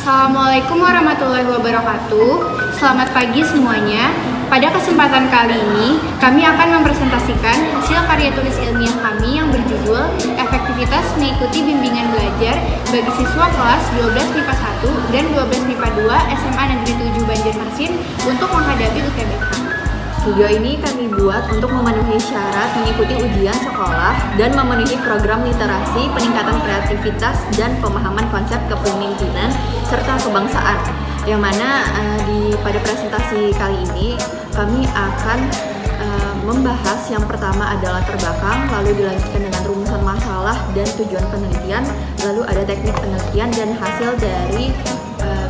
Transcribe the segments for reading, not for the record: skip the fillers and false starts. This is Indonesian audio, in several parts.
Assalamualaikum warahmatullahi wabarakatuh. Selamat pagi semuanya. Pada kesempatan kali ini, kami akan mempresentasikan hasil karya tulis ilmiah kami yang berjudul Efektivitas Mengikuti Bimbingan Belajar bagi Siswa Kelas 12 MIPA 1 dan 12 MIPA 2 SMA Negeri 7 Banjarmasin untuk menghadapi UTBK. Video ini kami buat untuk memenuhi syarat mengikuti ujian sekolah dan memenuhi program literasi, peningkatan kreativitas, dan pemahaman konsep kepemimpinan serta kebangsaan. Yang mana pada presentasi kali ini kami akan membahas yang pertama adalah terbelakang, lalu dilanjutkan dengan rumusan masalah dan tujuan penelitian, lalu ada teknik penelitian dan hasil dari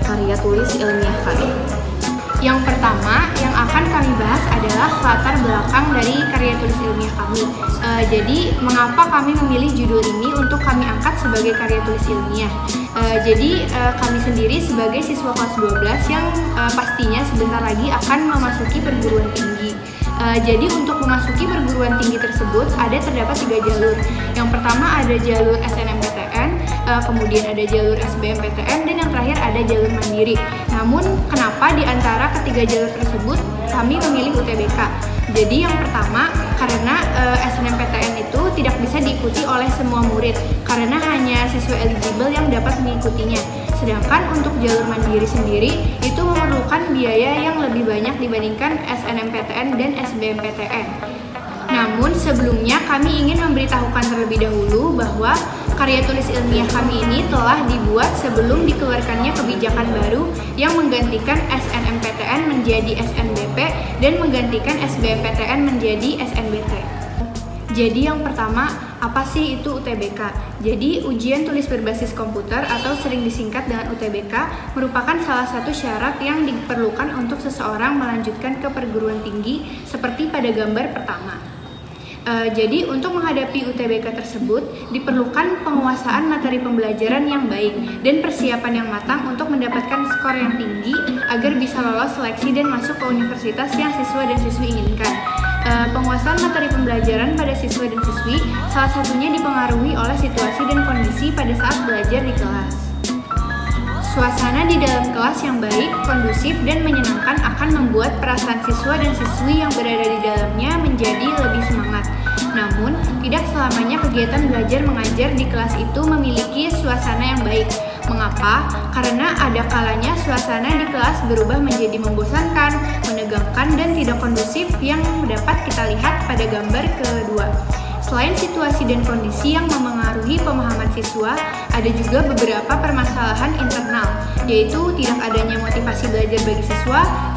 karya tulis ilmiah kami. Yang pertama yang akan kami bahas adalah latar belakang dari karya tulis ilmiah kami. Jadi mengapa kami memilih judul ini untuk kami angkat sebagai karya tulis ilmiah? Jadi kami sendiri sebagai siswa kelas 12 yang pastinya sebentar lagi akan memasuki perguruan tinggi. Jadi untuk memasuki perguruan tinggi tersebut terdapat 3 jalur. Yang pertama ada jalur SNMPTN, kemudian ada jalur SBMPTN, dan yang terakhir ada jalur mandiri. Namun kenapa di antara ketiga jalur tersebut kami memilih UTBK? Jadi yang pertama karena SNMPTN itu tidak bisa diikuti oleh semua murid karena hanya siswa eligible yang dapat mengikutinya. Sedangkan untuk jalur mandiri sendiri itu memerlukan biaya yang lebih banyak dibandingkan SNMPTN dan SBMPTN. Namun sebelumnya kami ingin memberitahukan terlebih dahulu bahwa karya tulis ilmiah kami ini telah dibuat sebelum dikeluarkannya kebijakan baru yang menggantikan SNMPTN menjadi SNBP dan menggantikan SBMPTN menjadi SNBT. Jadi yang pertama, apa sih itu UTBK? Jadi ujian tulis berbasis komputer atau sering disingkat dengan UTBK merupakan salah satu syarat yang diperlukan untuk seseorang melanjutkan ke perguruan tinggi seperti pada gambar pertama. Jadi untuk menghadapi UTBK tersebut diperlukan penguasaan materi pembelajaran yang baik dan persiapan yang matang untuk mendapatkan skor yang tinggi agar bisa lolos seleksi dan masuk ke universitas yang siswa dan siswi inginkan. Penguasaan materi pembelajaran pada siswa dan siswi salah satunya dipengaruhi oleh situasi dan kondisi pada saat belajar di kelas. Suasana di dalam kelas yang baik, kondusif, dan menyenangkan akan membuat perasaan siswa dan siswi yang berada di dalamnya menjadi lebih semangat. Namun, tidak selamanya kegiatan belajar mengajar di kelas itu memiliki suasana yang baik. Mengapa? Karena ada kalanya suasana di kelas berubah menjadi membosankan, menegangkan, dan tidak kondusif yang dapat kita lihat pada gambar kedua. Selain situasi dan kondisi yang memengaruhi pemahaman siswa, ada juga beberapa permasalahan internal, yaitu tidak adanya motivasi belajar bagi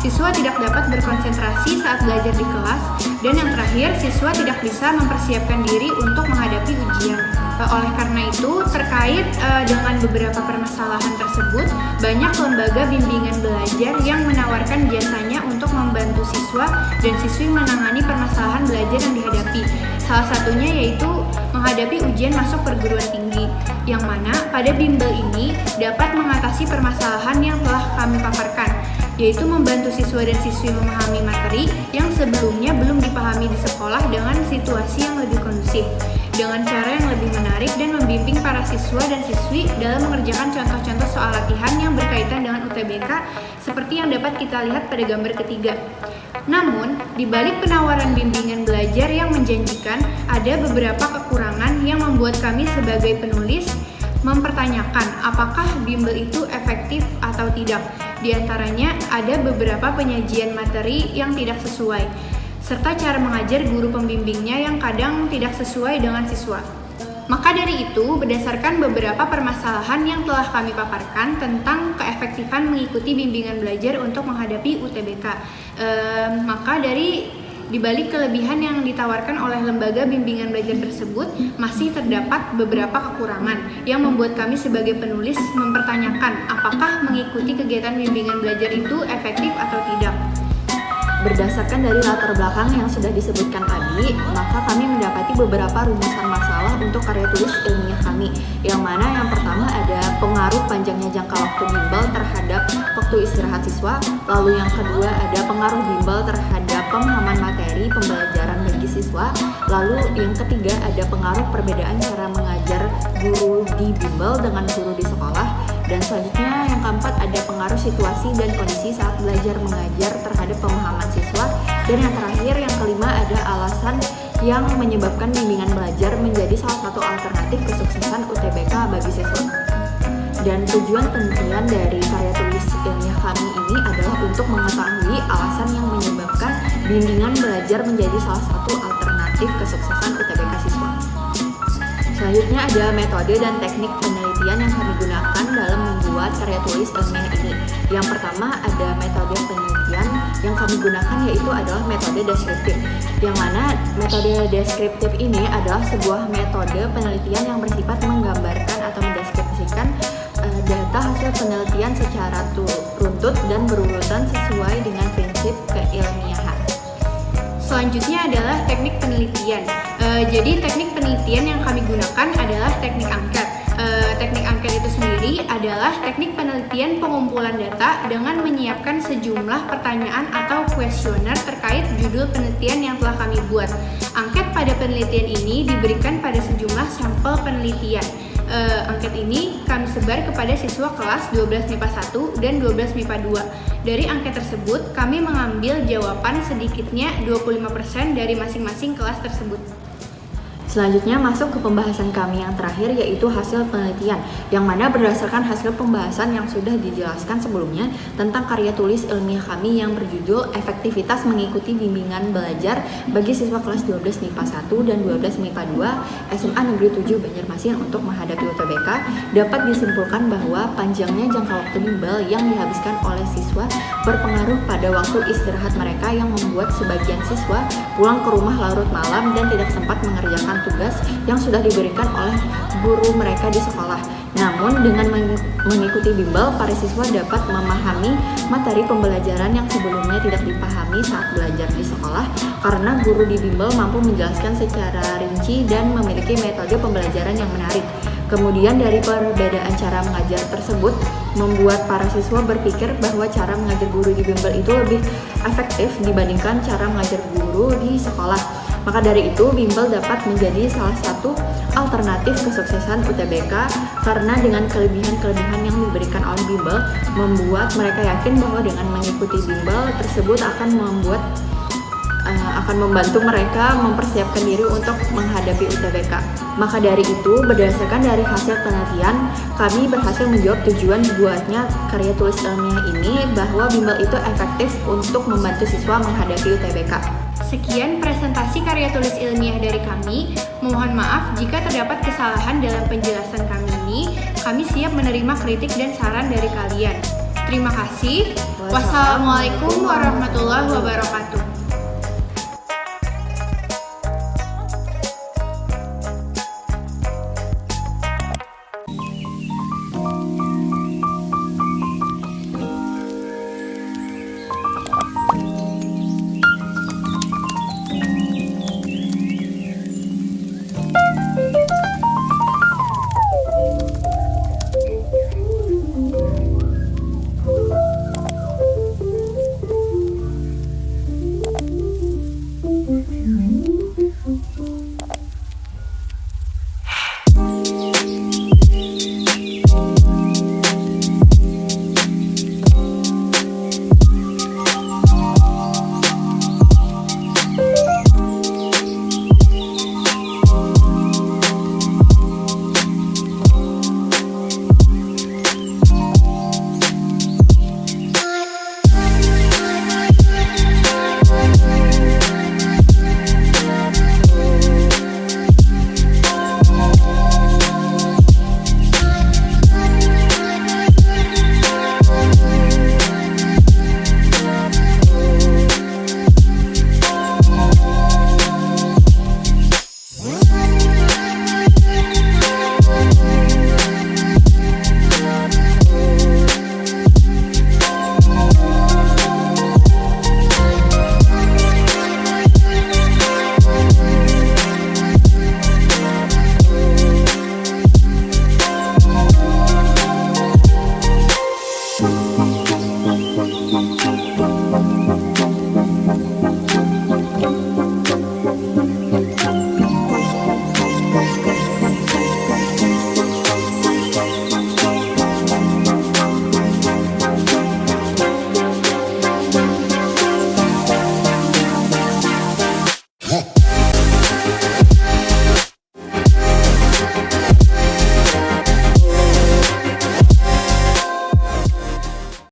siswa tidak dapat berkonsentrasi saat belajar di kelas, dan yang terakhir, siswa tidak bisa mempersiapkan diri untuk menghadapi ujian. Oleh karena itu, terkait dengan beberapa permasalahan tersebut, banyak lembaga bimbingan belajar yang menawarkan jasanya untuk membantu siswa dan siswi menangani permasalahan belajar yang dihadapi. Salah satunya yaitu menghadapi ujian masuk perguruan tinggi, yang mana pada bimbel ini dapat mengatasi permasalahan yang telah kami paparkan, yaitu membantu siswa dan siswi memahami materi yang sebelumnya belum dipahami di sekolah dengan situasi yang lebih kondusif, dengan cara yang lebih menarik, dan membimbing para siswa dan siswi dalam mengerjakan contoh-contoh soal latihan yang berkaitan dengan UTBK seperti yang dapat kita lihat pada gambar ketiga. Namun, di balik penawaran bimbingan belajar yang menjanjikan, ada beberapa kekurangan yang membuat kami sebagai penulis mempertanyakan apakah bimbel itu efektif atau tidak. Di antaranya ada beberapa penyajian materi yang tidak sesuai, serta cara mengajar guru pembimbingnya yang kadang tidak sesuai dengan siswa. Maka dari itu, berdasarkan beberapa permasalahan yang telah kami paparkan tentang keefektifan mengikuti bimbingan belajar untuk menghadapi UTBK, maka dari dibalik kelebihan yang ditawarkan oleh lembaga bimbingan belajar tersebut, masih terdapat beberapa kekurangan yang membuat kami sebagai penulis mempertanyakan apakah mengikuti kegiatan bimbingan belajar itu efektif atau tidak. Berdasarkan dari latar belakang yang sudah disebutkan tadi, maka kami mendapati beberapa rumusan masalah untuk karya tulis ilmiah kami, yang mana yang pertama ada pengaruh panjangnya jangka waktu bimbel terhadap waktu istirahat siswa, lalu yang kedua ada pengaruh bimbel terhadap pemahaman materi pembelajaran bagi siswa, lalu yang ketiga ada pengaruh perbedaan cara mengajar guru di bimbel dengan guru di sekolah, Dan selanjutnya yang keempat ada pengaruh situasi dan kondisi saat belajar mengajar terhadap pemahaman siswa. Dan yang terakhir yang kelima ada alasan yang menyebabkan bimbingan belajar menjadi salah satu alternatif kesuksesan UTBK bagi siswa. Dan tujuan penelitian dari karya tulis ilmiah kami ini adalah untuk mengetahui alasan yang menyebabkan bimbingan belajar menjadi salah satu alternatif kesuksesan UTBK siswa. Selanjutnya ada metode dan teknik penelitian yang kami gunakan dalam membuat karya tulis ilmiah ini. Yang pertama ada metode penelitian yang kami gunakan yaitu adalah metode deskriptif. Yang mana metode deskriptif ini adalah sebuah metode penelitian yang bersifat menggambarkan atau mendeskripsikan data hasil penelitian secara runtut dan berurutan sesuai dengan prinsip keilmiahan. Selanjutnya adalah teknik penelitian. Jadi teknik penelitian yang kami gunakan adalah teknik angket. Teknik angket itu sendiri adalah teknik penelitian pengumpulan data dengan menyiapkan sejumlah pertanyaan atau kuesioner terkait judul penelitian yang telah kami buat. Angket pada penelitian ini diberikan pada sejumlah sampel penelitian. Angket ini kami sebar kepada siswa kelas 12 MIPA 1 dan 12 MIPA 2. Dari angket tersebut, kami mengambil jawaban sedikitnya 25% dari masing-masing kelas tersebut. Selanjutnya masuk ke pembahasan kami yang terakhir yaitu hasil penelitian, yang mana berdasarkan hasil pembahasan yang sudah dijelaskan sebelumnya tentang karya tulis ilmiah kami yang berjudul Efektivitas Mengikuti Bimbingan Belajar bagi Siswa Kelas 12 MIPA 1 dan 12 MIPA 2 SMA Negeri 7 Banjarmasin untuk menghadapi UTBK, dapat disimpulkan bahwa panjangnya jangka waktu bimbel yang dihabiskan oleh siswa berpengaruh pada waktu istirahat mereka yang membuat sebagian siswa pulang ke rumah larut malam dan tidak sempat mengerjakan tugas yang sudah diberikan oleh guru mereka di sekolah. Namun dengan mengikuti bimbel, para siswa dapat memahami materi pembelajaran yang sebelumnya tidak dipahami saat belajar di sekolah karena guru di bimbel mampu menjelaskan secara rinci dan memiliki metode pembelajaran yang menarik. Kemudian dari perbedaan cara mengajar tersebut membuat para siswa berpikir bahwa cara mengajar guru di bimbel itu lebih efektif dibandingkan cara mengajar guru di sekolah. Maka dari itu, bimbel dapat menjadi salah satu alternatif kesuksesan UTBK karena dengan kelebihan-kelebihan yang diberikan oleh bimbel membuat mereka yakin bahwa dengan mengikuti bimbel tersebut akan membantu mereka mempersiapkan diri untuk menghadapi UTBK. Maka dari itu, berdasarkan dari hasil penelitian, kami berhasil menjawab tujuan dibuatnya karya tulis ilmiah ini bahwa bimbel itu efektif untuk membantu siswa menghadapi UTBK. Sekian presentasi karya tulis ilmiah dari kami. Mohon maaf jika terdapat kesalahan dalam penjelasan kami ini. Kami siap menerima kritik dan saran dari kalian. Terima kasih. Wassalamualaikum warahmatullahi wabarakatuh.